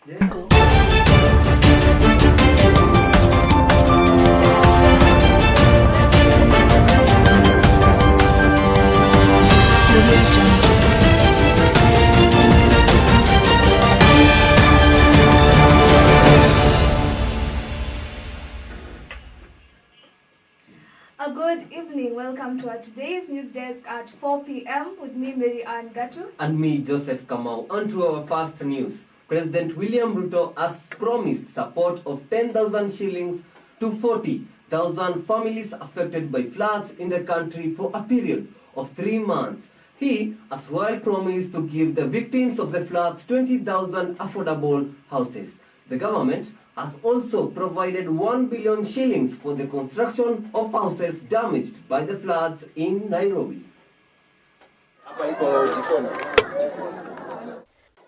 A good evening. Welcome to our today's news desk at 4 p.m. with me, Maryann Gatu. And me, Joseph Kamau. On to our first news. President William Ruto has promised support of 10,000 shillings to 40,000 families affected by floods in the country for a period of 3 months. He as well promised to give the victims of the floods 20,000 affordable houses. The government has also provided 1 billion shillings for the construction of houses damaged by the floods in Nairobi.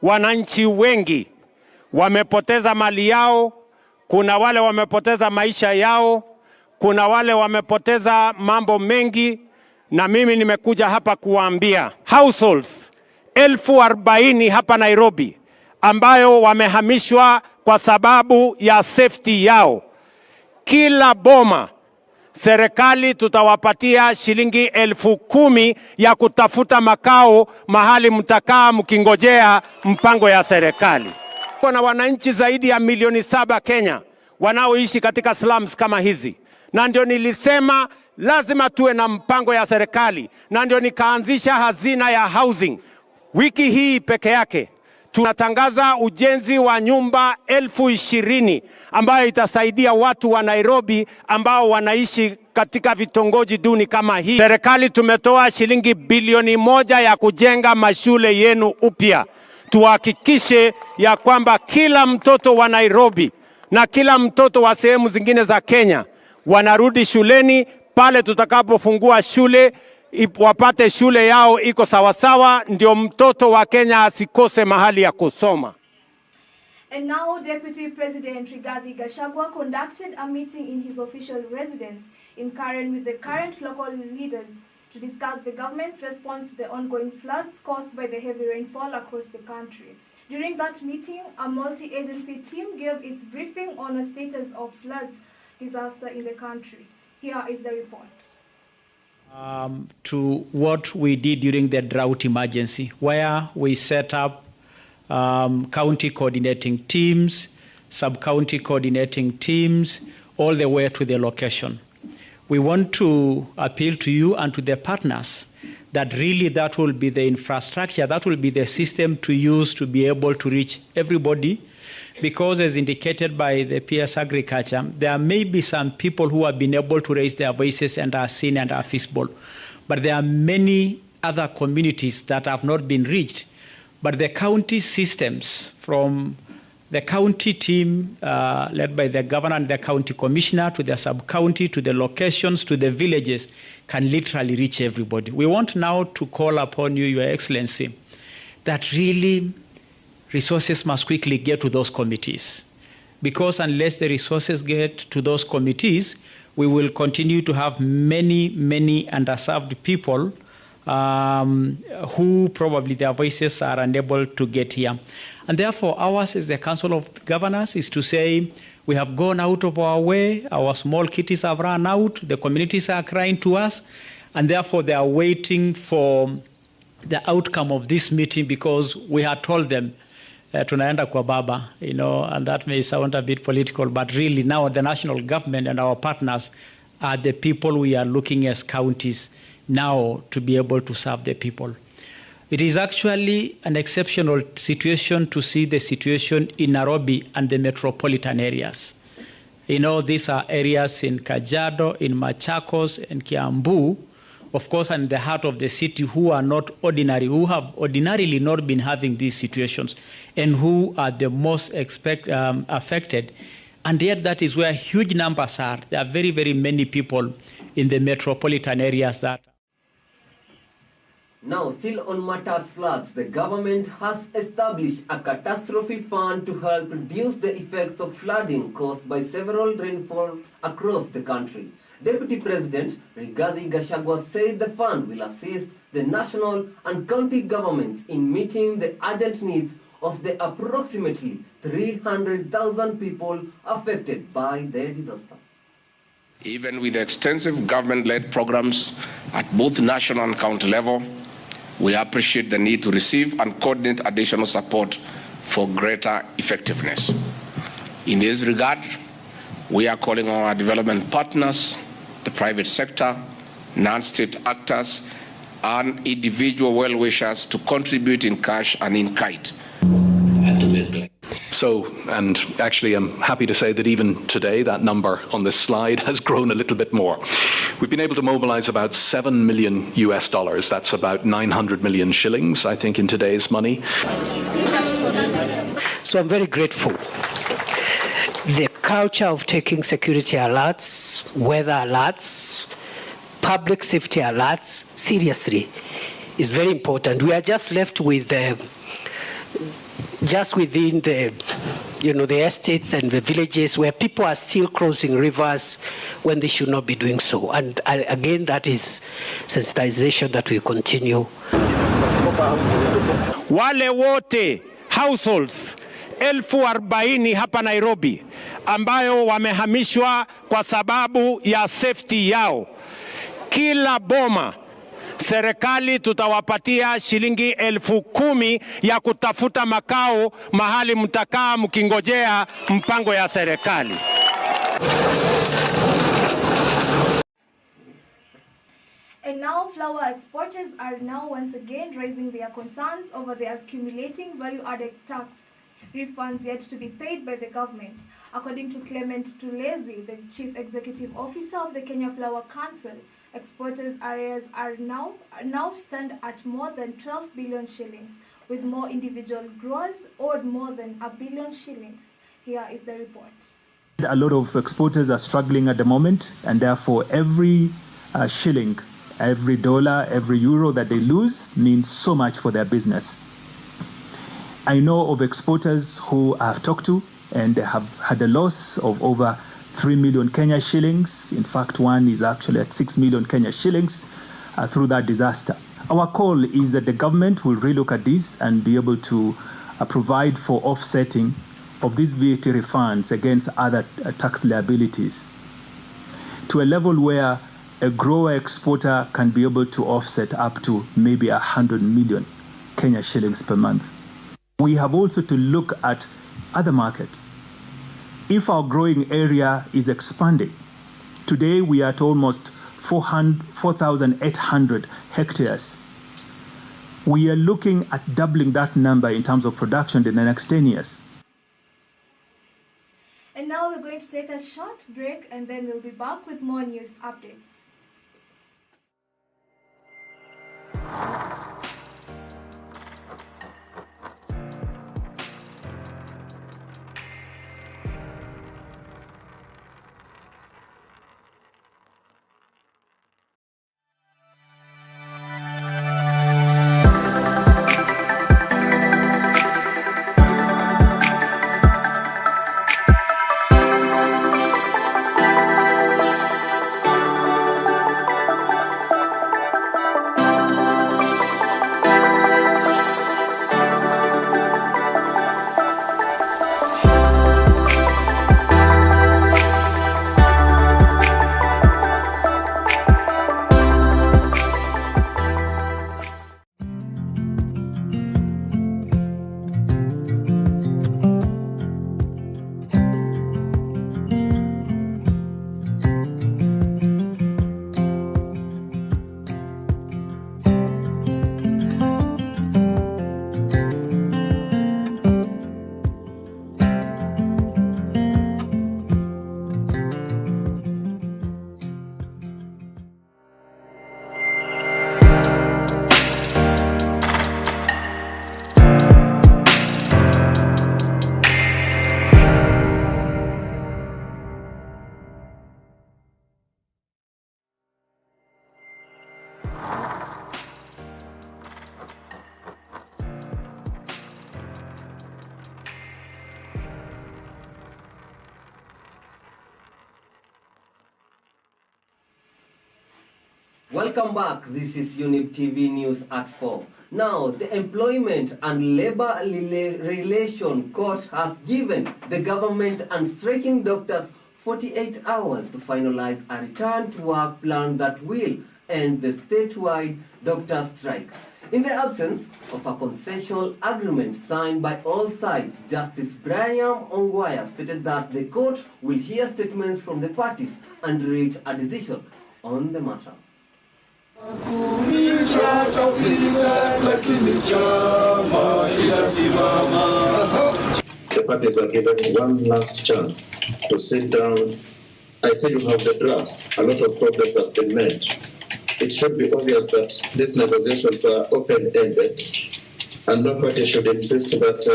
Wananchi wengi wamepoteza mali yao, kuna wale wamepoteza maisha yao, kuna wale wamepoteza mambo mengi, na mimi nimekuja hapa kuwaambia households 40,000 hapa Nairobi ambayo wamehamishwa kwa sababu ya safety yao. Kila boma serikali tutawapatia shilingi 10,000 ya kutafuta makao mahali mtakaa mkingojea mpango ya serikali. Kuna wananchi zaidi ya milioni 7 Kenya wanaoishi katika slums kama hizi. Na ndio nilisema lazima tuwe na mpango ya serikali. Na ndio nikaanzisha hazina ya housing. Wiki hii peke yake tunatangaza ujenzi wa nyumba 20,000 ambayo itasaidia watu wa Nairobi ambao wanaishi katika vitongoji duni kama hii. Serikali tumetoa shilingi bilioni 1 ya kujenga mashule yenu upya. Tuhakikishe ya kwamba kila mtoto wa Nairobi na kila mtoto wa sehemu zingine za Kenya wanarudi shuleni pale tutakapofungua shule. Wapate shule yao iko sawasawa, ndio mtoto wa Kenya asikose mahali ya kusoma. And now Deputy President Rigathi Gachagua conducted a meeting in his official residence in Karen with the current local leaders to discuss the government's response to the ongoing floods caused by the heavy rainfall across the country. During that meeting, a multi-agency team gave its briefing on a status of floods disaster in the country. Here is the report. To what we did during the drought emergency, where we set up county coordinating teams, sub-county coordinating teams, all the way to the location. We want to appeal to you and to the partners that really that will be the infrastructure, that will be the system to use to be able to reach everybody. Because as indicated by the PS Agriculture, there may be some people who have been able to raise their voices and are seen and are visible. But there are many other communities that have not been reached. But the county systems, from the county team led by the governor and the county commissioner, to the sub-county, to the locations, to the villages, can literally reach everybody. We want now to call upon you, Your Excellency, that really resources must quickly get to those committees, because unless the resources get to those committees, we will continue to have many underserved people who probably their voices are unable to get here. And therefore, ours as the Council of Governors is to say, we have gone out of our way, our small kitties have run out, the communities are crying to us, and therefore they are waiting for the outcome of this meeting, because we had told them, tunaenda kwa baba, and that may sound a bit political, but really now the national government and our partners are the people we are looking as counties now to be able to serve the people. It is actually an exceptional situation to see the situation in Nairobi and the metropolitan areas. These are areas in Kajiado, in Machakos, and Kiambu, of course, and the heart of the city, who are not ordinary, who have ordinarily not been having these situations, and who are the most affected. And yet that is where huge numbers are. There are very many people in the metropolitan areas that. Now, still on matters floods, the government has established a catastrophe fund to help reduce the effects of flooding caused by several rainfall across the country. Deputy President Rigathi Gachagua said the fund will assist the national and county governments in meeting the urgent needs of the approximately 300,000 people affected by the disaster. Even with extensive government-led programs at both national and county level, we appreciate the need to receive and coordinate additional support for greater effectiveness. In this regard, we are calling on our development partners, the private sector, non-state actors, and individual well-wishers to contribute in cash and in kind. So, and actually I'm happy to say that even today that number on this slide has grown a little bit more. We've been able to mobilize about $7 million US. That's about 900 million shillings, I think, in today's money. So I'm very grateful. The culture of taking security alerts, weather alerts, public safety alerts seriously is very important. We are just left with just within the estates and the villages where people are still crossing rivers when they should not be doing so. And again, that is sensitization that we continue. Wale wote households 40,000 hapa Nairobi ambayo wamehamishwa kwa sababu ya safety yao. Kila boma serikali tutawapatia shilingi 10,000 ya kutafuta makao mahali mtakaa mkingojea mpango ya serikali. And now flour exporters are now once again raising their concerns over the accumulating value-added tax refunds yet to be paid by the government. According to Clement Tulezi, the Chief Executive Officer of the Kenya Flour Council, exporters' arrears are now stand at more than 12 billion shillings, with more individual growers owed more than 1 billion shillings. Here is the report. A lot of exporters are struggling at the moment, and therefore every shilling, every dollar, every euro that they lose means so much for their business. I know of exporters who I have talked to, and they have had a loss of over 3 million Kenya shillings. In fact, one is actually at 6 million Kenya shillings through that disaster. Our call is that the government will relook at this and be able to provide for offsetting of these VAT refunds against other tax liabilities to a level where a grower exporter can be able to offset up to maybe 100 million Kenya shillings per month. We have also to look at other markets. If our growing area is expanding, today we are at almost 4,800 hectares. We are looking at doubling that number in terms of production in the next 10 years. And now we're going to take a short break, and then we'll be back with more news updates. Welcome back. This is Younib TV News at 4. Now, the Employment and Labor Relation Court has given the government and striking doctors 48 hours to finalize a return to work plan that will end the statewide doctor strike. In the absence of a consensual agreement signed by all sides, Justice Brian Ongwaya stated that the court will hear statements from the parties and reach a decision on the matter. The parties are given one last chance to sit down. I see you have the drafts. A lot of progress has been made. It should be obvious that these negotiations are open-ended, and no party should insist that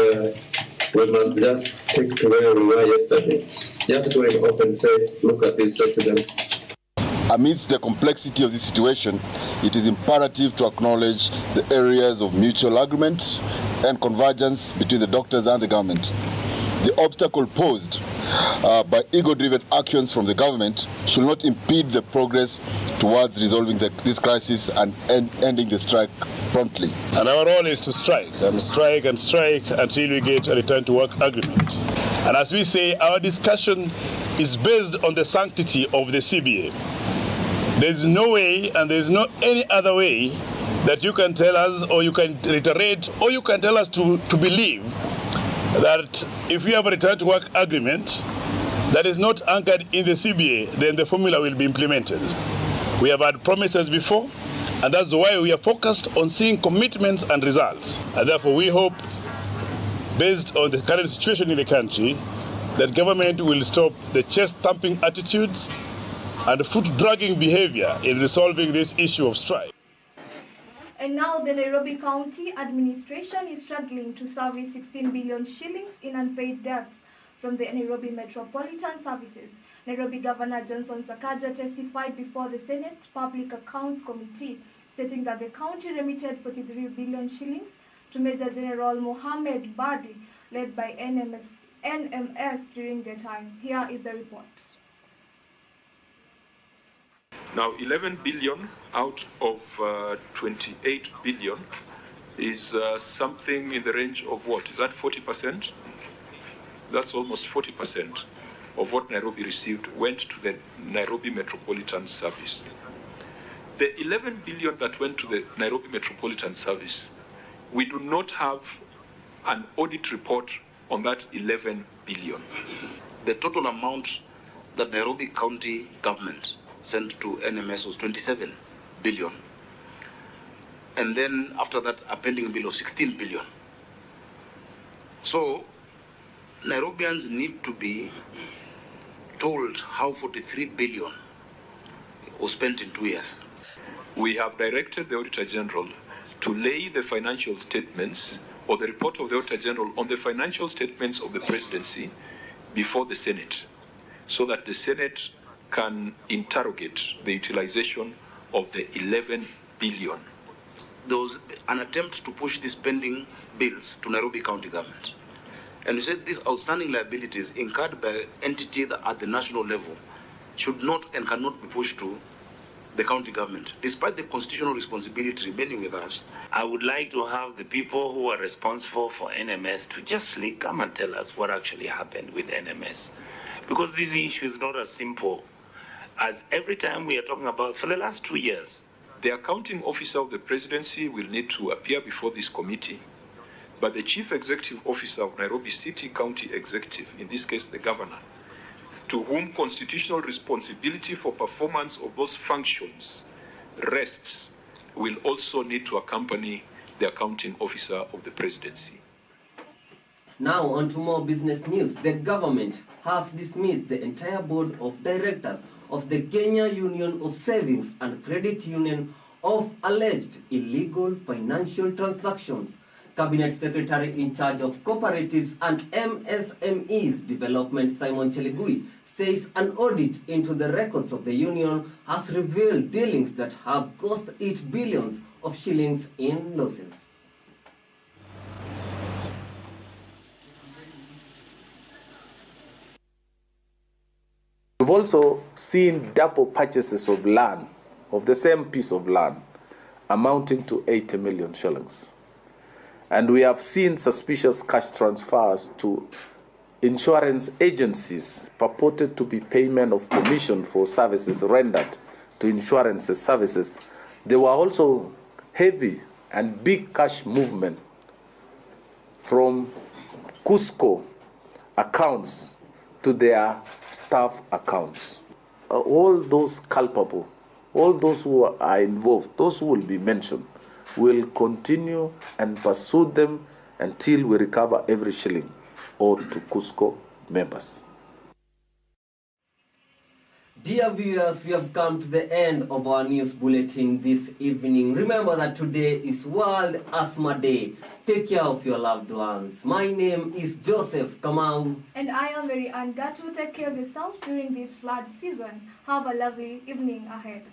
we must just stick to where we were yesterday. Just go in open faith, look at these documents. Amidst the complexity of the situation, it is imperative to acknowledge the areas of mutual agreement and convergence between the doctors and the government. The obstacle posed by ego-driven actions from the government should not impede the progress towards resolving this crisis and ending the strike promptly. And our role is to strike until we get a return to work agreement. And as we say, our discussion is based on the sanctity of the CBA. There's no way and there's no any other way that you can tell us, or you can reiterate, or you can tell us to believe that if we have a return to work agreement that is not anchored in the CBA, then the formula will be implemented. We have had promises before, and that's why we are focused on seeing commitments and results. And therefore we hope, based on the current situation in the country, that government will stop the chest-thumping attitudes and foot-dragging behavior in resolving this issue of strike. And now the Nairobi County administration is struggling to service 16 billion shillings in unpaid debts from the Nairobi Metropolitan Services. Nairobi Governor Johnson Sakaja testified before the Senate Public Accounts Committee, stating that the county remitted 43 billion shillings to Major General Mohammed Badi, led by NMS during the time. Here is the report. Now, 11 billion out of 28 billion is something in the range of what? Is that 40%? That's almost 40% of what Nairobi received went to the Nairobi Metropolitan Service. The 11 billion that went to the Nairobi Metropolitan Service, we do not have an audit report on that 11 billion. The total amount that Nairobi County government sent to NMS was 27 billion. And then after that, a pending bill of 16 billion. So Nairobians need to be told how 43 billion was spent in 2 years. We have directed the Auditor General to lay the financial statements, or the report of the Auditor General on the financial statements of the presidency before the Senate, so that the Senate can interrogate the utilization of the 11 billion. There was an attempt to push these pending bills to Nairobi County government. And we said these outstanding liabilities incurred by entity at the national level should not and cannot be pushed to the county government, despite the constitutional responsibility remaining with us. I would like to have the people who are responsible for NMS to just come and tell us what actually happened with NMS. Because this issue is not as simple as every time we are talking about for the last 2 years. The accounting officer of the presidency will need to appear before this committee, but the chief executive officer of Nairobi City County Executive, in this case the governor, to whom constitutional responsibility for performance of those functions rests, will also need to accompany the accounting officer of the presidency. Now on to more business news. The government has dismissed the entire board of directors of the Kenya Union of Savings and Credit Union of alleged illegal financial transactions. Cabinet Secretary in charge of cooperatives and MSMEs development, Simon Cheligui, says an audit into the records of the union has revealed dealings that have cost it billions of shillings in losses. We've also seen double purchases of land, of the same piece of land, amounting to 80 million shillings. And we have seen suspicious cash transfers to insurance agencies purported to be payment of commission for services rendered to insurance services. There were also heavy and big cash movement from Cusco accounts to their staff accounts. All those culpable, all those who are involved, those who will be mentioned, will continue and pursue them until we recover every shilling owed to Cusco members. Dear viewers, we have come to the end of our news bulletin this evening. Remember that today is World Asthma Day. Take care of your loved ones. My name is Joseph Kamau. And I am Maryann Gatu. Take care of yourself during this flood season. Have a lovely evening ahead.